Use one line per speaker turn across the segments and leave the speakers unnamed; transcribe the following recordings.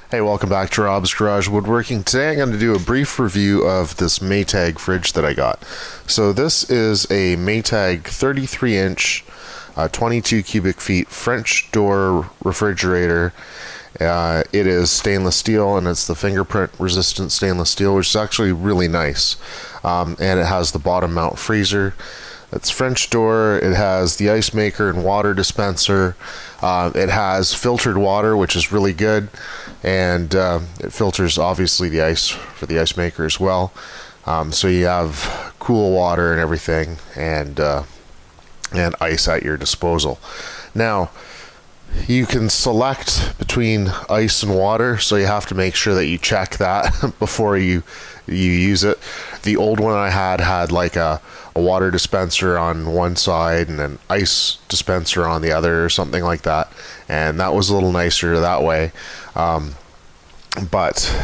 Hey, welcome back to Rob's Garage Woodworking. Today I'm going to do a brief review of this Maytag fridge that I got. So this is a Maytag 33-inch, 22 cubic feet French door refrigerator. It is stainless steel, and it's the Fingerprint Resistant Stainless Steel, which is actually really nice. And it has the bottom mount freezer. It's French door. It has the ice maker and water dispenser. It has filtered water, which is really good, and it filters obviously the ice for the ice maker as well. So you have cool water and everything, and ice at your disposal. Now, you can select between ice and water, so you have to make sure that you check that before you use it. The old one I had like a water dispenser on one side and an ice dispenser on the other, or something like that, and that was a little nicer that way. But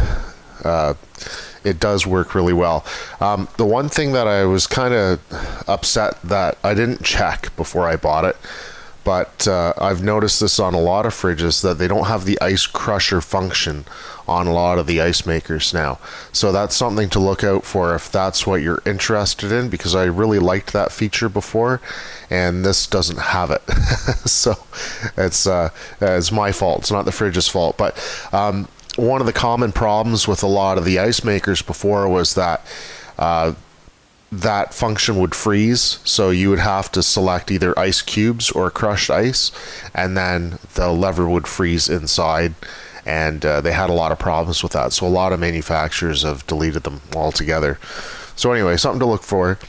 it does work really well. The one thing that I was kind of upset that I didn't check before I bought it, but I've noticed this on a lot of fridges, that they don't have the ice crusher function on a lot of the ice makers now. So that's something to look out for if that's what you're interested in, because I really liked that feature before, and this doesn't have it. So it's my fault. It's not the fridge's fault. But one of the common problems with a lot of the ice makers before was that that function would freeze, so you would have to select either ice cubes or crushed ice, and then the lever would freeze inside, and they had a lot of problems with that. So a lot of manufacturers have deleted them altogether. So anyway, something to look for.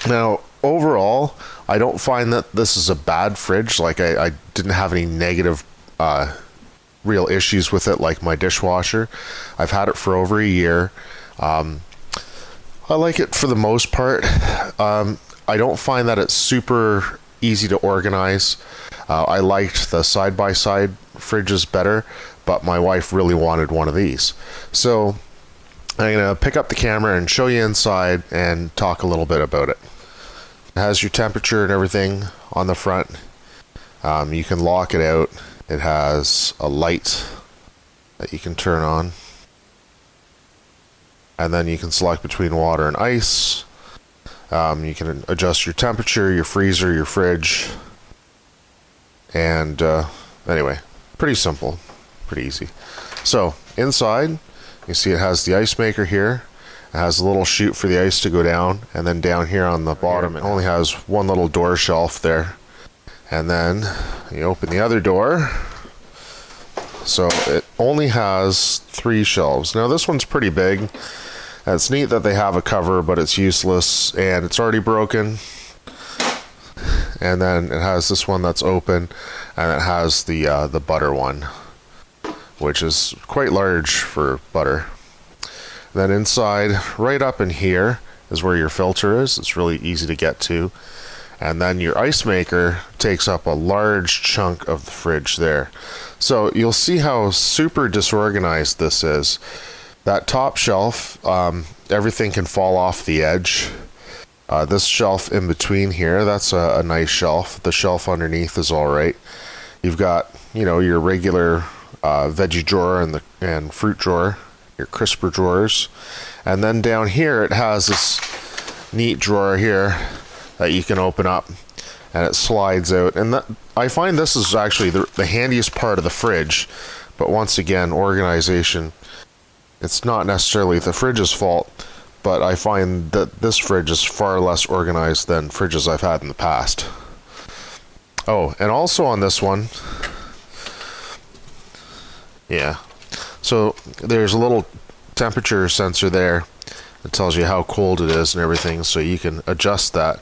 Now, overall, I don't find that this is a bad fridge. Like, I didn't have any negative real issues with it, like my dishwasher. I've had it for over a year. I like it for the most part. I don't find that it's super easy to organize. I liked the side-by-side fridges better, but my wife really wanted one of these. So I'm going to pick up the camera and show you inside and talk a little bit about it. It has your temperature and everything on the front. You can lock it out. It has a light that you can turn on. And then you can select between water and ice. You can adjust your temperature, your freezer, your fridge. And anyway, pretty simple, pretty easy. So inside, you see it has the ice maker here. It has a little chute for the ice to go down. And then down here on the bottom, it only has one little door shelf there. And then you open the other door. So it only has 3 shelves. Now this one's pretty big. It's neat that they have a cover, but it's useless and it's already broken. And then it has this one that's open, and it has the butter one, which is quite large for butter. Then inside, right up in here, is where your filter is. It's really easy to get to. And then your ice maker takes up a large chunk of the fridge there. So you'll see how super disorganized this is. That top shelf, everything can fall off the edge. This shelf in between here, that's a nice shelf. The shelf underneath is all right. You've got, your regular veggie drawer and fruit drawer, your crisper drawers. And then down here, it has this neat drawer here that you can open up, and it slides out. And I find this is actually the handiest part of the fridge. But once again, organization. It's not necessarily the fridge's fault, but I find that this fridge is far less organized than fridges I've had in the past. Oh, and also on this one, yeah, so there's a little temperature sensor there that tells you how cold it is and everything, so you can adjust that.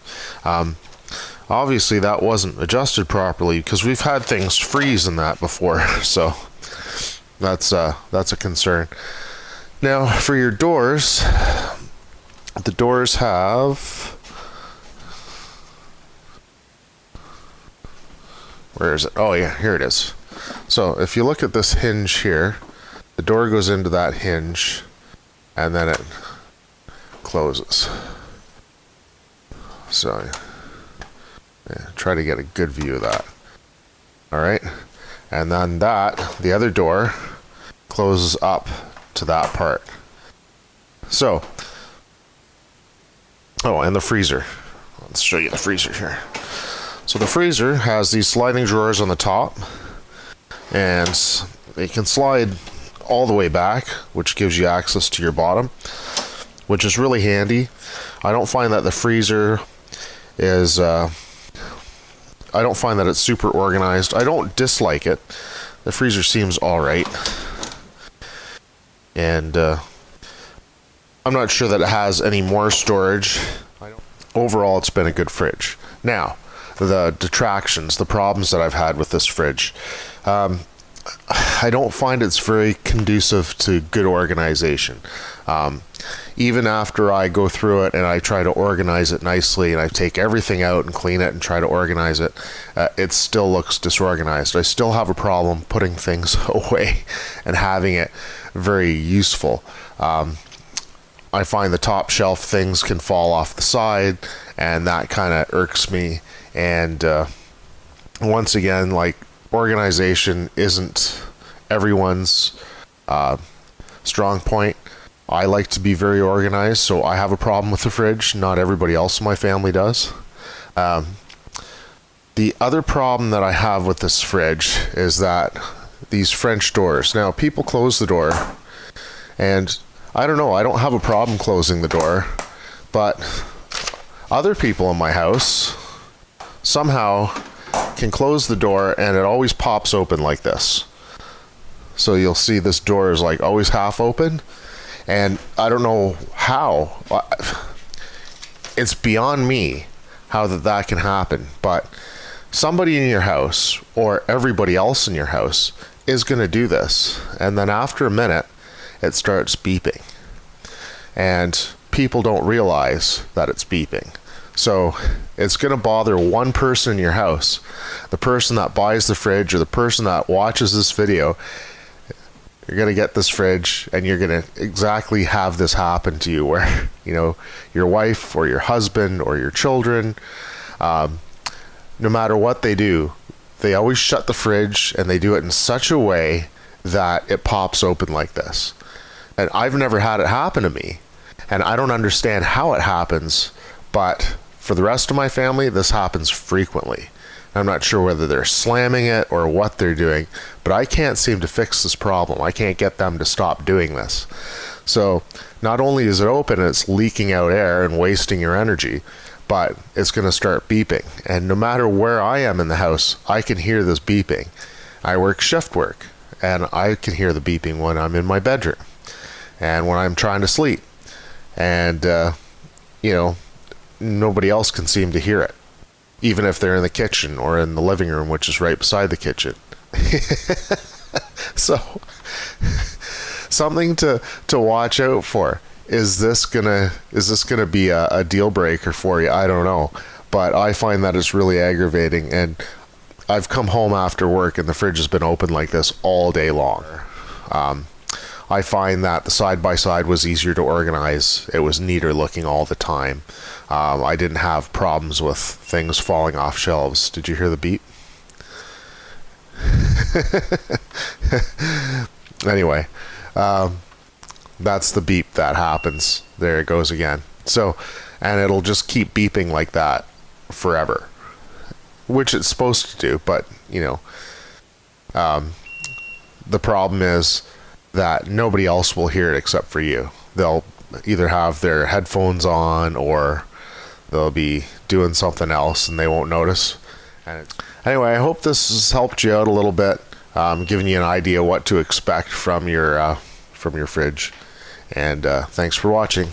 Obviously that wasn't adjusted properly, because we've had things freeze in that before, so that's a concern. Now, for your doors, the doors have, where is it? Oh yeah, here it is. So if you look at this hinge here, the door goes into that hinge, and then it closes. So yeah, try to get a good view of that. All right, and then the other door closes up to that part. So, oh, and the freezer. Let's show you the freezer here. So the freezer has these sliding drawers on the top, and they can slide all the way back, which gives you access to your bottom, which is really handy. I don't find that the freezer is I don't find that it's super organized. I don't dislike it. The freezer seems alright, and I'm not sure that it has any more storage. Overall, it's been a good fridge. Now, the detractions, the problems that I've had with this fridge. I don't find it's very conducive to good organization. Even after I go through it and I try to organize it nicely and I take everything out and clean it and try to organize it, it still looks disorganized. I still have a problem putting things away and having it very useful. I find the top shelf things can fall off the side, and that kind of irks me. And once again, like, organization isn't everyone's strong point. I like to be very organized, so I have a problem with the fridge. Not everybody else in my family does. The other problem that I have with this fridge is that these French doors. Now, people close the door, and I don't know, I don't have a problem closing the door, but other people in my house somehow can close the door and it always pops open like this. So you'll see this door is like always half open, and I don't know how. It's beyond me how that can happen, but somebody in your house or everybody else in your house is going to do this, and then after a minute it starts beeping, and people don't realize that it's beeping. So it's going to bother one person in your house, the person that buys the fridge or the person that watches this video. You're going to get this fridge and you're going to exactly have this happen to you, where, you know, your wife or your husband or your children, no matter what they do, they always shut the fridge, and they do it in such a way that it pops open like this. And I've never had it happen to me, and I don't understand how it happens, but for the rest of my family, this happens frequently. I'm not sure whether they're slamming it or what they're doing, but I can't seem to fix this problem. I can't get them to stop doing this. So not only is it open and it's leaking out air and wasting your energy, but it's going to start beeping. And no matter where I am in the house, I can hear this beeping. I work shift work, and I can hear the beeping when I'm in my bedroom and when I'm trying to sleep. And, nobody else can seem to hear it, even if they're in the kitchen or in the living room, which is right beside the kitchen. So, something to watch out for. Is this gonna be a deal breaker for you? I don't know, but I find that it's really aggravating. And I've come home after work and the fridge has been open like this all day long. I find that the side-by-side was easier to organize. It was neater looking all the time. I didn't have problems with things falling off shelves. Did you hear the beep? Anyway, that's the beep that happens. There it goes again. So, and it'll just keep beeping like that forever, which it's supposed to do. But, the problem is that nobody else will hear it except for you. They'll either have their headphones on or they'll be doing something else and they won't notice. Anyway, I hope this has helped you out a little bit, giving you an idea what to expect from your fridge. And thanks for watching.